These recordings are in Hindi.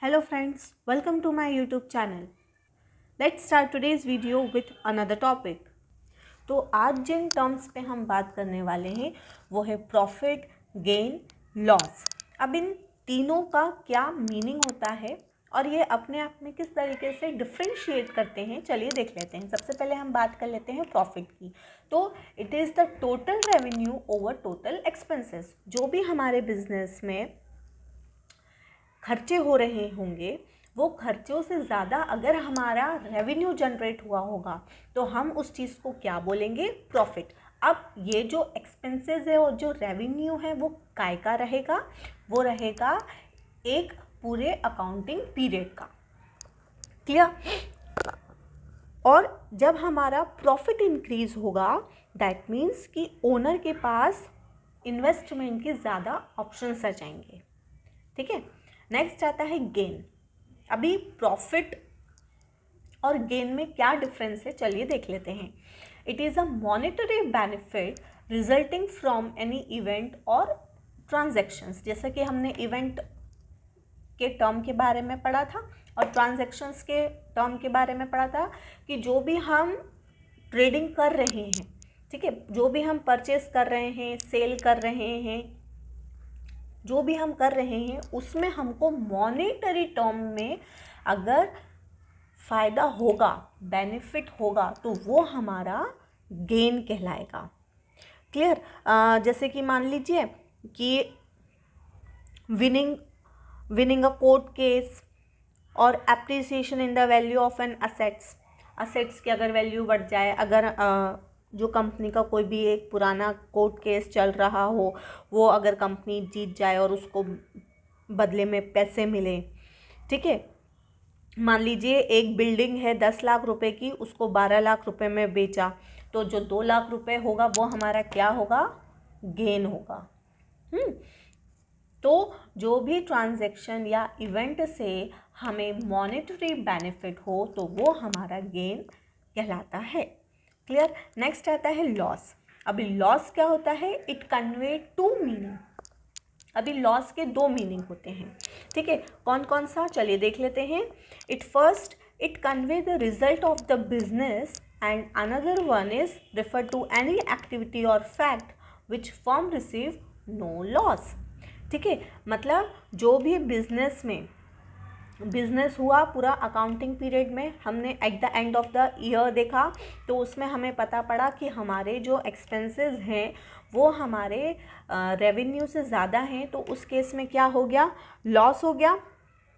Hello friends, welcome to my YouTube channel. Let's start today's video with another topic. तो आज जिन टर्म्स पे हम बात करने वाले हैं वो है प्रॉफिट, गेन, लॉस. अब इन तीनों का क्या मीनिंग होता है और ये अपने आप में किस तरीके से डिफ्रेंशिएट करते हैं, चलिए देख लेते हैं. सबसे पहले हम बात कर लेते हैं प्रॉफिट की. तो it is the total revenue over total expenses. जो भी हमारे बिजनेस में खर्चे हो रहे होंगे वो खर्चों से ज़्यादा अगर हमारा रेवेन्यू जनरेट हुआ होगा तो हम उस चीज़ को क्या बोलेंगे, प्रॉफिट. अब ये जो एक्सपेंसेस है और जो रेवेन्यू है वो काय का रहेगा, वो रहेगा एक पूरे अकाउंटिंग पीरियड का. क्लियर. और जब हमारा प्रॉफिट इंक्रीज होगा दैट मीन्स कि ओनर के पास इन्वेस्टमेंट के ज़्यादा ऑप्शंस आ जाएंगे. ठीक है. नेक्स्ट आता है गेन. अभी प्रॉफिट और गेन में क्या डिफरेंस है, चलिए देख लेते हैं. It is a monetary benefit resulting from any event और ट्रांजैक्शंस. जैसे कि हमने इवेंट के टर्म के बारे में पढ़ा था और ट्रांजैक्शंस के टर्म के बारे में पढ़ा था कि जो भी हम ट्रेडिंग कर रहे हैं, ठीक है, जो भी हम परचेस कर रहे हैं, सेल कर रहे हैं, जो भी हम कर रहे हैं उसमें हमको मॉनेटरी टर्म में अगर फ़ायदा होगा, बेनिफिट होगा तो वो हमारा गेन कहलाएगा. क्लियर. जैसे कि मान लीजिए कि विनिंग अ कोर्ट केस और appreciation in the value of an assets की अगर वैल्यू बढ़ जाए, अगर जो कंपनी का कोई भी एक पुराना कोर्ट केस चल रहा हो वो अगर कंपनी जीत जाए और उसको बदले में पैसे मिले. ठीक है. मान लीजिए एक बिल्डिंग है 10 लाख रुपए की, उसको 12 लाख रुपए में बेचा तो जो 2 लाख रुपए होगा वो हमारा क्या होगा, गेन होगा. तो जो भी ट्रांजैक्शन या इवेंट से हमें मॉनेटरी बेनिफिट हो तो वो हमारा गेन कहलाता है. क्लियर. नेक्स्ट आता है लॉस. अभी लॉस क्या होता है, इट कन्वे टू मीनिंग. अभी लॉस के दो मीनिंग होते हैं. ठीक है. कौन कौन सा, चलिए देख लेते हैं. It convey the result of the business and another one is refer to any activity और fact which firm receive no loss. ठीक है. मतलब जो भी बिजनेस हुआ पूरा अकाउंटिंग पीरियड में, हमने at the end of the year देखा तो उसमें हमें पता पड़ा कि हमारे जो एक्सपेंसेस हैं वो हमारे रेवेन्यू से ज़्यादा हैं, तो उस केस में क्या हो गया, लॉस हो गया.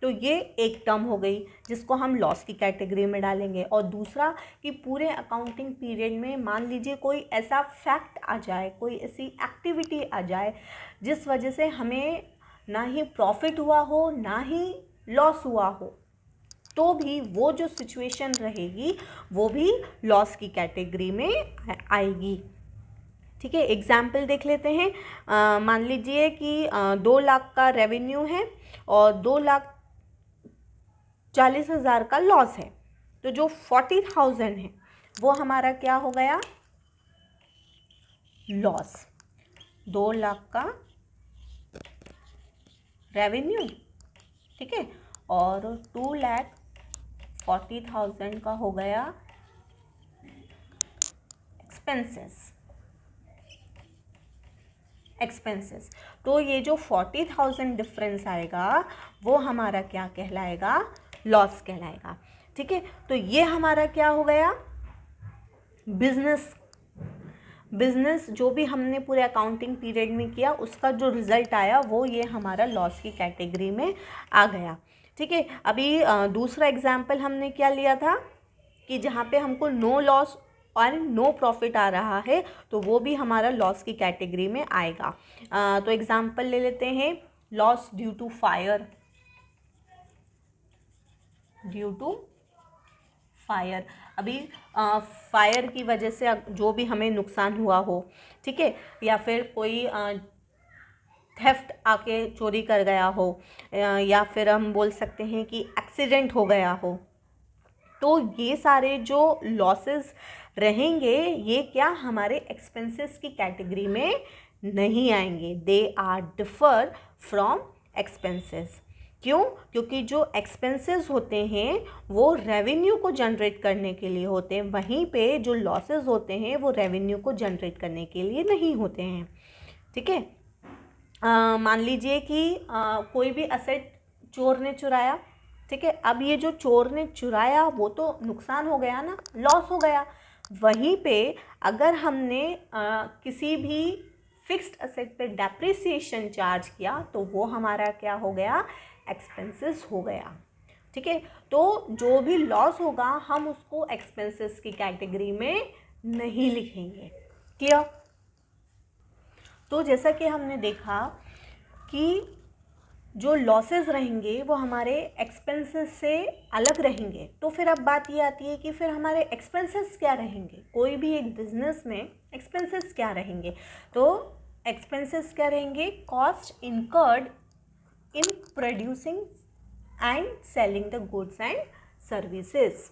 तो ये एक टर्म हो गई जिसको हम लॉस की कैटेगरी में डालेंगे. और दूसरा कि पूरे अकाउंटिंग पीरियड में मान लीजिए कोई ऐसा फैक्ट आ जाए, कोई ऐसी एक्टिविटी आ जाए जिस वजह से हमें ना ही प्रॉफिट हुआ हो ना ही लॉस हुआ हो, तो भी वो जो सिचुएशन रहेगी वो भी लॉस की कैटेगरी में आएगी. ठीक है. एग्जाम्पल देख लेते हैं. मान लीजिए कि 2 लाख का रेवेन्यू है और 2,40,000 का लॉस है, तो जो 40,000 है वो हमारा क्या हो गया, लॉस. 2 लाख का रेवेन्यू, ठीक है, और 2,40,000 का हो गया एक्सपेंसेस. तो ये जो 40,000 डिफरेंस आएगा वो हमारा क्या कहलाएगा, लॉस कहलाएगा. ठीक है. तो ये हमारा क्या हो गया, बिजनेस जो भी हमने पूरे अकाउंटिंग पीरियड में किया उसका जो रिजल्ट आया वो ये हमारा लॉस की कैटेगरी में आ गया. ठीक है. अभी दूसरा एग्जाम्पल हमने क्या लिया था कि जहाँ पे हमको नो लॉस और नो प्रॉफिट आ रहा है तो वो भी हमारा लॉस की कैटेगरी में आएगा. तो एग्जाम्पल ले लेते हैं. Loss due to fire. अभी फायर की वजह से जो भी हमें नुकसान हुआ हो, ठीक है, या फिर कोई थेफ्ट आके चोरी कर गया हो, या फिर हम बोल सकते हैं कि एक्सीडेंट हो गया हो, तो ये सारे जो लॉसेस रहेंगे ये क्या हमारे एक्सपेंसेस की कैटेगरी में नहीं आएंगे. They are differ from expenses. क्यों? क्योंकि जो एक्सपेंसेस होते हैं वो रेवेन्यू को जनरेट करने के लिए होते हैं, वहीं पे जो लॉसेस होते हैं वो रेवेन्यू को जनरेट करने के लिए नहीं होते हैं। ठीक है, मान लीजिए कि कोई भी असेट चोर ने चुराया, ठीक है, अब ये जो चोर ने चुराया वो तो नुकसान हो गया ना, लॉस हो गया। वहीं पे अगर हमने किसी भी फिक्स्ड असेट पे डेप्रिसिएशन चार्ज किया तो वो हमारा क्या हो गया? एक्सपेंसेस हो गया। ठीक है, तो जो भी लॉस होगा हम उसको एक्सपेंसेस की कैटेगरी में नहीं लिखेंगे। क्लियर? तो जैसा कि हमने देखा कि जो लॉसेस रहेंगे वो हमारे एक्सपेंसेस से अलग रहेंगे, तो फिर अब बात ये आती है कि फिर हमारे एक्सपेंसेस क्या रहेंगे? कोई भी एक बिजनेस में एक्सपेंसेस क्या रहेंगे? तो एक्सपेंसेस क्या रहेंगे? Cost incurred in producing and selling the goods and services.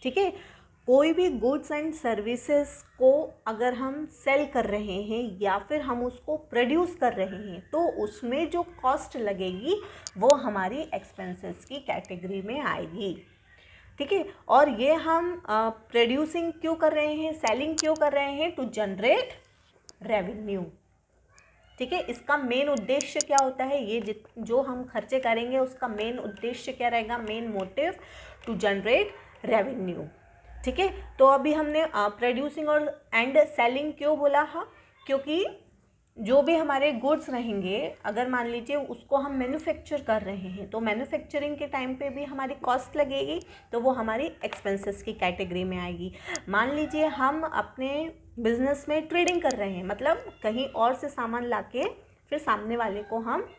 ठीक है, कोई भी गुड्स एंड सर्विसेज को अगर हम सेल कर रहे हैं या फिर हम उसको प्रोड्यूस कर रहे हैं तो उसमें जो कॉस्ट लगेगी वो हमारी एक्सपेंसेस की कैटेगरी में आएगी। ठीक है, और ये हम प्रोड्यूसिंग क्यों कर रहे हैं, सेलिंग क्यों कर रहे हैं? To generate revenue. ठीक है, इसका मेन उद्देश्य क्या होता है? ये जो हम खर्चे करेंगे उसका मेन उद्देश्य क्या रहेगा? Main motive to generate revenue. ठीक है, तो अभी हमने प्रोड्यूसिंग और एंड सेलिंग क्यों बोला? हाँ, क्योंकि जो भी हमारे गुड्स रहेंगे, अगर मान लीजिए उसको हम मैन्युफैक्चर कर रहे हैं तो मैन्युफैक्चरिंग के टाइम पे भी हमारी कॉस्ट लगेगी, तो वो हमारी एक्सपेंसेस की कैटेगरी में आएगी। मान लीजिए हम अपने बिजनेस में ट्रेडिंग कर रहे हैं, मतलब कहीं और से सामान लाके फिर सामने वाले को हम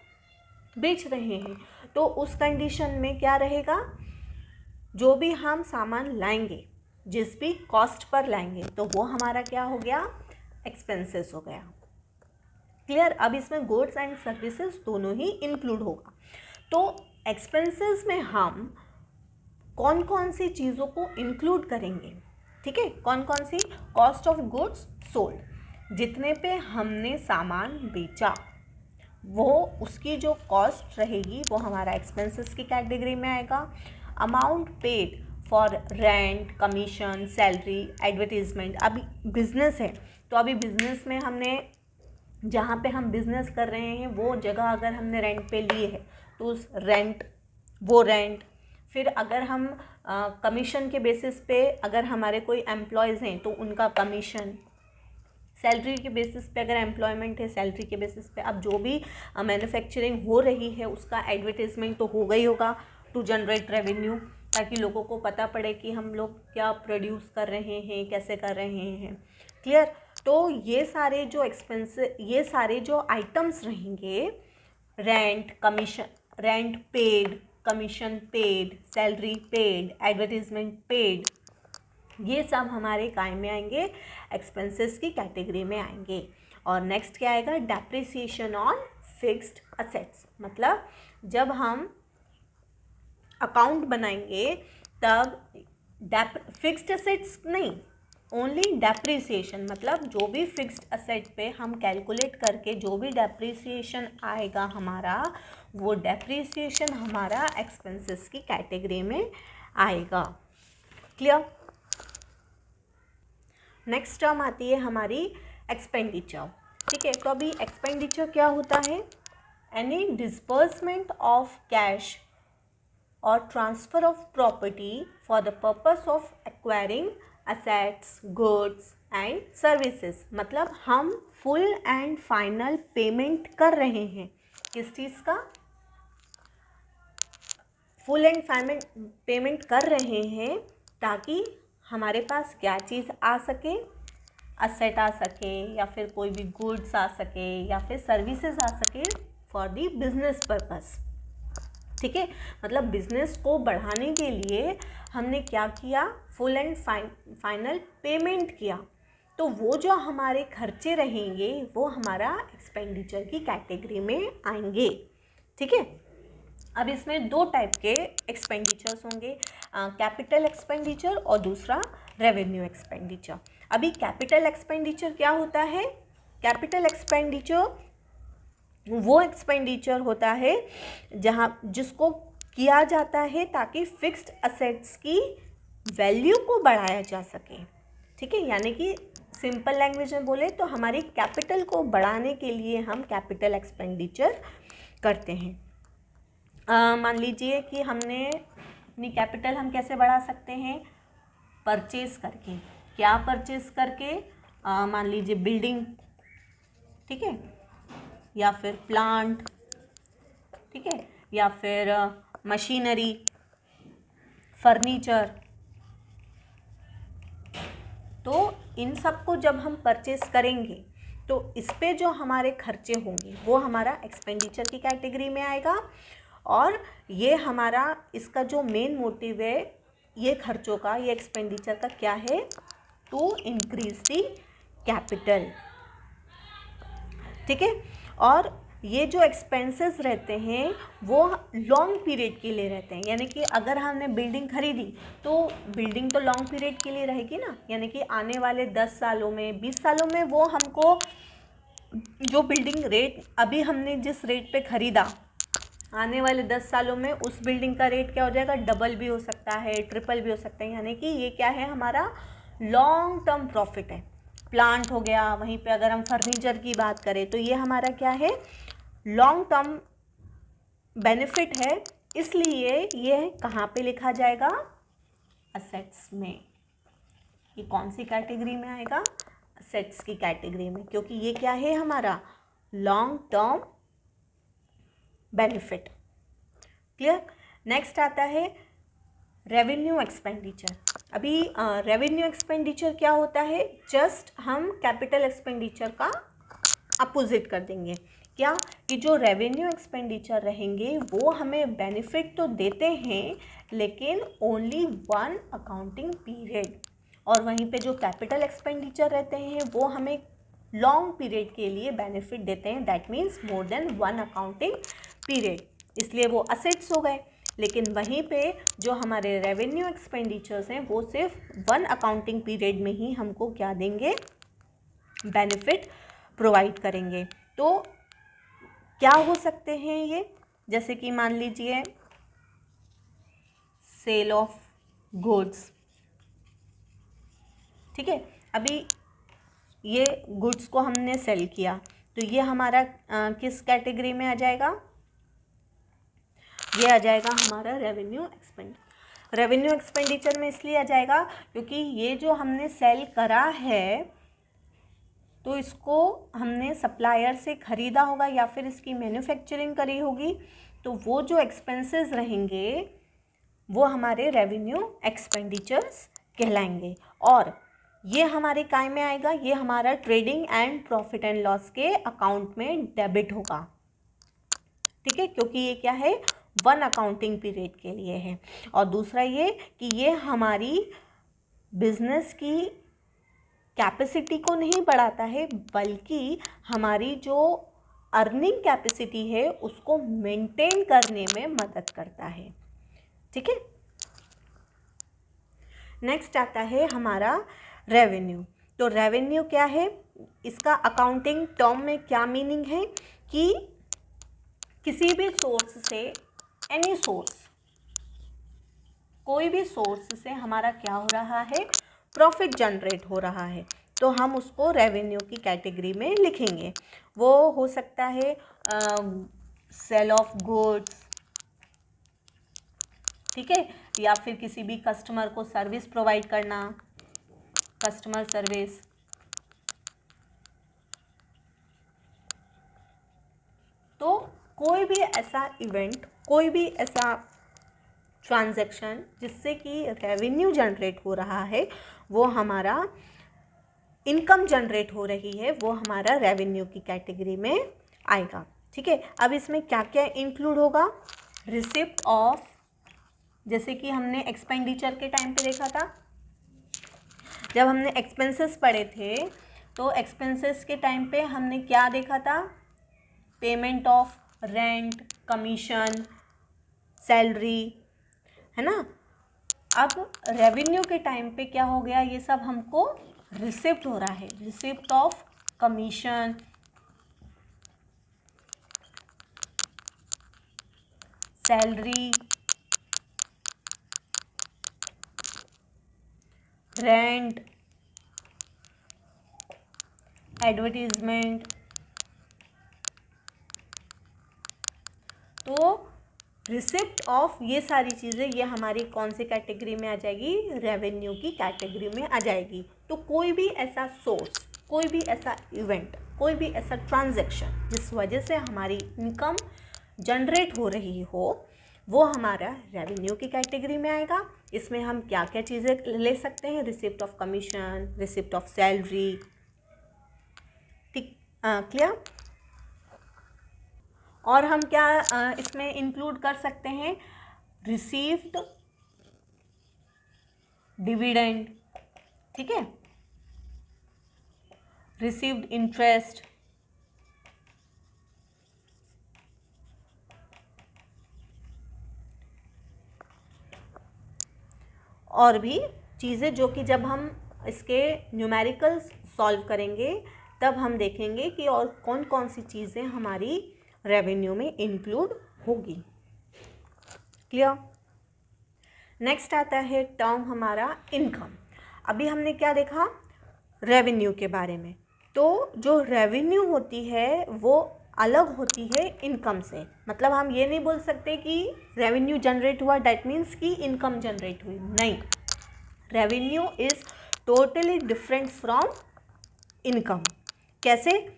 बेच रहे हैं, तो उस कंडीशन में क्या रहेगा? जो भी हम सामान लाएंगे, जिस भी कॉस्ट पर लाएंगे, तो वो हमारा क्या हो गया? एक्सपेंसेस हो गया। क्लियर? अब इसमें गुड्स एंड सर्विसेज दोनों ही इंक्लूड होगा। तो एक्सपेंसेस में हम कौन कौन सी चीज़ों को इंक्लूड करेंगे? ठीक है, कौन कौन सी? कॉस्ट ऑफ गुड्स सोल्ड, जितने पे हमने सामान बेचा वो उसकी जो कॉस्ट रहेगी वो हमारा एक्सपेंसेस की कैटेगरी में आएगा। Amount paid for rent, commission, salary, advertisement. अभी बिजनेस है तो अभी बिजनेस में हमने जहाँ पे हम बिज़नेस कर रहे हैं वो जगह अगर हमने रेंट पे ली है तो उस रेंट, फिर अगर हम कमीशन के बेसिस पे अगर हमारे कोई एम्प्लॉयज़ हैं तो उनका कमीशन, सैलरी के बेसिस पे अगर एम्प्लॉयमेंट है सैलरी के बेसिस पे, अब जो भी मैन्युफैक्चरिंग हो रही है उसका एडवर्टीजमेंट तो होगा ही होगा टू जनरेट रेवेन्यू, ताकि लोगों को पता पड़े कि हम लोग क्या प्रोड्यूस कर रहे हैं, कैसे कर रहे हैं। क्लियर? तो ये सारे जो ये सारे जो आइटम्स रहेंगे, rent, commission, rent paid, commission paid, salary paid, advertisement paid, ये सब हमारे काय में आएंगे? एक्सपेंसेस की कैटेगरी में आएंगे। और नेक्स्ट क्या आएगा? Depreciation on fixed assets. मतलब जब हम अकाउंट बनाएंगे तब फिक्स्ड असेट्स नहीं, ओनली डेप्रिसिएशन, मतलब जो भी फिक्स्ड असेट पे हम कैलकुलेट करके जो भी डेप्रिसिएशन आएगा हमारा, वो डेप्रिसिएशन हमारा एक्सपेंसेस की कैटेगरी में आएगा। क्लियर? नेक्स्ट टर्म आती है हमारी एक्सपेंडिचर। ठीक है, तो अभी एक्सपेंडिचर क्या होता है? एनी डिस्बर्समेंट ऑफ कैश और transfer of property for the purpose of acquiring assets, goods and services. मतलब हम फुल एंड फाइनल पेमेंट कर रहे हैं। किस चीज़ का? फुल एंड फाइनल पेमेंट कर रहे हैं ताकि हमारे पास क्या चीज़ आ सके? असेट आ सके, या फिर कोई भी गुड्स आ सके, या फिर सर्विसेज आ सके फॉर दी बिजनेस पर्पस। ठीक है, मतलब बिजनेस को बढ़ाने के लिए हमने क्या किया? फुल एंड फाइनल पेमेंट किया। तो वो जो हमारे खर्चे रहेंगे वो हमारा एक्सपेंडिचर की कैटेगरी में आएंगे। ठीक है, अब इसमें दो टाइप के एक्सपेंडिचर्स होंगे, कैपिटल एक्सपेंडिचर और दूसरा रेवेन्यू एक्सपेंडिचर। अभी कैपिटल एक्सपेंडिचर क्या होता है? कैपिटल एक्सपेंडिचर वो एक्सपेंडिचर होता है जिसको किया जाता है ताकि फिक्स्ड असेट्स की वैल्यू को बढ़ाया जा सके। ठीक है, यानी कि सिंपल लैंग्वेज में बोले तो हमारी कैपिटल को बढ़ाने के लिए हम कैपिटल एक्सपेंडिचर करते हैं। मान लीजिए कि हमने अपनी कैपिटल हम कैसे बढ़ा सकते हैं, परचेज करके। क्या परचेज करके? मान लीजिए बिल्डिंग, ठीक है, या फिर प्लांट, ठीक है, या फिर मशीनरी, फर्नीचर। तो इन सब को जब हम परचेस करेंगे तो इस पे जो हमारे खर्चे होंगे वो हमारा एक्सपेंडिचर की कैटेगरी में आएगा। और ये हमारा इसका जो मेन मोटिव है ये खर्चों का, ये एक्सपेंडिचर का क्या है? To increase the capital. ठीक है, और ये जो एक्सपेंसेस रहते हैं वो लॉन्ग पीरियड के लिए रहते हैं। यानी कि अगर हमने बिल्डिंग खरीदी तो बिल्डिंग तो लॉन्ग पीरियड के लिए रहेगी ना, यानी कि आने वाले 10 सालों में, 20 सालों में वो हमको जो बिल्डिंग रेट अभी हमने जिस रेट पे ख़रीदा, आने वाले 10 सालों में उस बिल्डिंग का रेट क्या हो जाएगा? डबल भी हो सकता है, ट्रिपल भी हो सकता है। यानी कि ये क्या है? हमारा लॉन्ग टर्म प्रॉफिट है। प्लांट हो गया, वहीं पे अगर हम फर्नीचर की बात करें तो ये हमारा क्या है? लॉन्ग टर्म बेनिफिट है। इसलिए ये कहाँ पे लिखा जाएगा? असेट्स में। ये कौन सी कैटेगरी में आएगा? असेट्स की कैटेगरी में, क्योंकि ये क्या है? हमारा long term benefit. Clear? Next आता है रेवेन्यू एक्सपेंडिचर। अभी रेवेन्यू एक्सपेंडिचर क्या होता है? जस्ट हम कैपिटल एक्सपेंडिचर का अपोजिट कर देंगे। क्या? कि जो रेवेन्यू एक्सपेंडिचर रहेंगे वो हमें बेनिफिट तो देते हैं लेकिन ओनली 1 अकाउंटिंग पीरियड, और वहीं पे जो कैपिटल एक्सपेंडिचर रहते हैं वो हमें लॉन्ग पीरियड के लिए बेनिफिट देते हैं, that means more than 1 accounting period. इसलिए वो असेट्स हो गए। लेकिन वहीं पे जो हमारे रेवेन्यू एक्सपेंडिचर्स हैं वो सिर्फ 1 अकाउंटिंग पीरियड में ही हमको क्या देंगे? बेनिफिट प्रोवाइड करेंगे। तो क्या हो सकते हैं ये? जैसे कि मान लीजिए सेल ऑफ गुड्स। ठीक है, अभी ये गुड्स को हमने सेल किया तो ये हमारा किस कैटेगरी में आ जाएगा? ये आ जाएगा हमारा रेवेन्यू एक्सपेंडिचर। रेवेन्यू एक्सपेंडिचर में इसलिए आ जाएगा क्योंकि ये जो हमने सेल करा है तो इसको हमने सप्लायर से ख़रीदा होगा या फिर इसकी मैन्युफैक्चरिंग करी होगी, तो वो जो एक्सपेंसेस रहेंगे वो हमारे रेवेन्यू एक्सपेंडिचर्स कहलाएंगे। और ये हमारे काय में आएगा? ये हमारा trading and profit and loss के अकाउंट में डेबिट होगा। ठीक है, क्योंकि ये क्या है? 1 अकाउंटिंग पीरियड के लिए है। और दूसरा ये कि ये हमारी बिजनेस की कैपेसिटी को नहीं बढ़ाता है बल्कि हमारी जो अर्निंग कैपेसिटी है उसको मेंटेन करने में मदद करता है। ठीक है, नेक्स्ट आता है हमारा रेवेन्यू। तो रेवेन्यू क्या है? इसका अकाउंटिंग टर्म में क्या मीनिंग है कि किसी भी सोर्स से, एनी सोर्स, कोई भी सोर्स से हमारा क्या हो रहा है? प्रॉफिट जनरेट हो रहा है, तो हम उसको रेवेन्यू की कैटेगरी में लिखेंगे। वो हो सकता है सेल ऑफ गुड्स, ठीक है, या फिर किसी भी कस्टमर को सर्विस प्रोवाइड करना, कस्टमर सर्विस। तो कोई भी ऐसा इवेंट, कोई भी ऐसा ट्रांजैक्शन जिससे कि रेवेन्यू जनरेट हो रहा है, वो हमारा इनकम जनरेट हो रही है, वो हमारा रेवेन्यू की कैटेगरी में आएगा। ठीक है, अब इसमें क्या क्या इंक्लूड होगा? रिसिप्ट ऑफ, जैसे कि हमने एक्सपेंडिचर के टाइम पे देखा था, जब हमने एक्सपेंसेस पढ़े थे तो एक्सपेंसेस के टाइम पे हमने क्या देखा था? Payment of rent, commission, salary, है ना। अब रेवेन्यू के टाइम पे क्या हो गया? ये सब हमको रिसिप्ट हो रहा है, receipt of commission, salary, rent, advertisement. तो रिसिप्ट ऑफ ये सारी चीज़ें ये हमारी कौन सी कैटेगरी में आ जाएगी, रेवेन्यू की कैटेगरी में आ जाएगी। तो कोई भी ऐसा सोर्स, कोई भी ऐसा इवेंट, कोई भी ऐसा ट्रांजैक्शन जिस वजह से हमारी इनकम जनरेट हो रही हो, वो हमारा रेवेन्यू की कैटेगरी में आएगा। इसमें हम क्या क्या चीज़ें ले सकते हैं, receipt of commission, receipt of salary, ठीक, क्लियर। और हम क्या इसमें इंक्लूड कर सकते हैं, रिसीव्ड डिविडेंड, ठीक है, रिसीव्ड इंटरेस्ट, और भी चीज़ें जो कि जब हम इसके न्यूमेरिकल सॉल्व करेंगे तब हम देखेंगे कि और कौन कौन सी चीज़ें हमारी रेवेन्यू में इंक्लूड होगी। क्लियर। नेक्स्ट आता है टर्म हमारा इनकम। अभी हमने क्या देखा, रेवेन्यू के बारे में। तो जो रेवेन्यू होती है वो अलग होती है इनकम से। मतलब हम ये नहीं बोल सकते कि रेवेन्यू जनरेट हुआ डैट मीन्स कि इनकम जनरेट हुई, नहीं। Revenue is totally different from income. कैसे,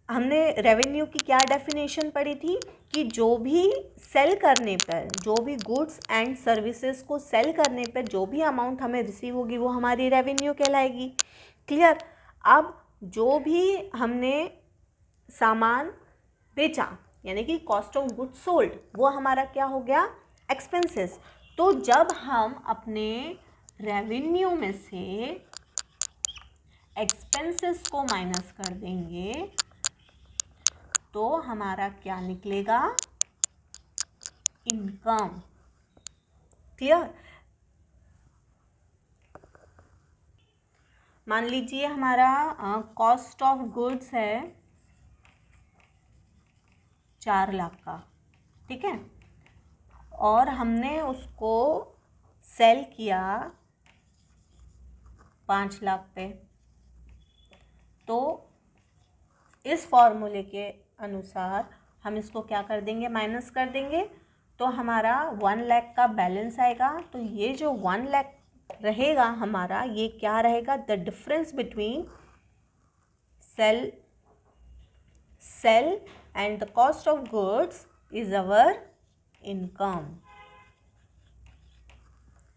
हमने रेवेन्यू की क्या डेफिनेशन पढ़ी थी कि जो भी सेल करने पर, जो भी गुड्स एंड सर्विसेज को सेल करने पर जो भी अमाउंट हमें रिसीव होगी वो हमारी रेवेन्यू कहलाएगी। क्लियर। अब जो भी हमने सामान बेचा यानी कि कॉस्ट ऑफ गुड्स सोल्ड, वो हमारा क्या हो गया, एक्सपेंसेस। तो जब हम अपने रेवेन्यू में से एक्सपेंसेस को माइनस कर देंगे तो हमारा क्या निकलेगा, इनकम। क्लियर। मान लीजिए हमारा कॉस्ट ऑफ गुड्स है 4 लाख का, ठीक है, और हमने उसको सेल किया 5 लाख पे। तो इस फॉर्मूले के अनुसार हम इसको क्या कर देंगे, माइनस कर देंगे, तो हमारा 1 लाख का बैलेंस आएगा। तो ये जो 1 लाख रहेगा हमारा, ये क्या रहेगा, the difference between sale and the cost of goods is our income.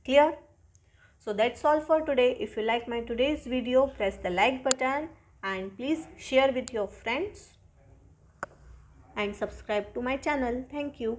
Clear? So that's all for today. If you like my today's video, press the like button and please share with your friends and subscribe to my channel. Thank you.